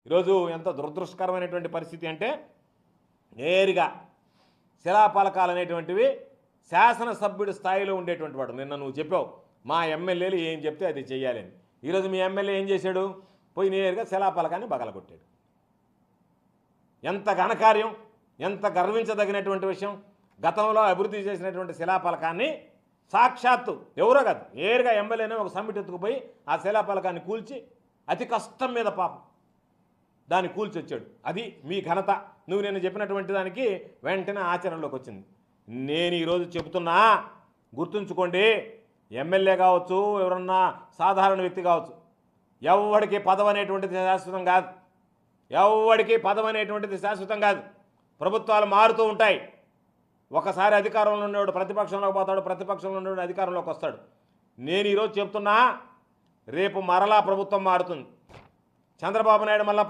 ఈరోజు ఎంత దురదృష్టకరమైనటువంటి పరిస్థితి అంటే నేరుగా శిలాఫలకాలు అనేటువంటివి శాసనసభ్యుడి స్థాయిలో ఉండేటువంటి వాడు. నిన్న నువ్వు చెప్పావు మా ఎమ్మెల్యేలు ఏం చెప్తే అది చెయ్యాలని. ఈరోజు మీ ఎమ్మెల్యే ఏం చేశాడు? పోయి నేరుగా శిలాఫలకాన్ని బగలగొట్టాడు. ఎంత ఘనకార్యం, ఎంత గర్వించదగినటువంటి విషయం. గతంలో అభివృద్ధి చేసినటువంటి శిలాఫలకాన్ని సాక్షాత్తు ఎవరో కాదు, నేరుగా ఎమ్మెల్యేనే ఒక సమిట్ ఎత్తుకుపోయి ఆ శిలాఫలకాన్ని కూల్చి అతి కష్టం మీద పాపం దాన్ని కూల్చొచ్చాడు. అది మీ ఘనత. నువ్వు నేను చెప్పినటువంటి దానికి వెంటనే ఆచరణలోకి వచ్చింది. నేను ఈరోజు చెబుతున్నా, గుర్తుంచుకోండి, ఎమ్మెల్యే కావచ్చు, ఎవరన్నా సాధారణ వ్యక్తి కావచ్చు, ఎవరికి పదవి అనేటువంటిది శాశ్వతం కాదు. ఎవరికి పదవి అనేటువంటిది శాశ్వతం కాదు. ప్రభుత్వాలు మారుతూ ఉంటాయి. ఒకసారి అధికారంలో ఉండేవాడు ప్రతిపక్షంలోకి పోతాడు, ప్రతిపక్షంలో ఉండేవాడు అధికారంలోకి వస్తాడు. నేను ఈరోజు చెప్తున్నా, రేపు మరలా ప్రభుత్వం మారుతుంది. చంద్రబాబు నాయుడు మళ్ళా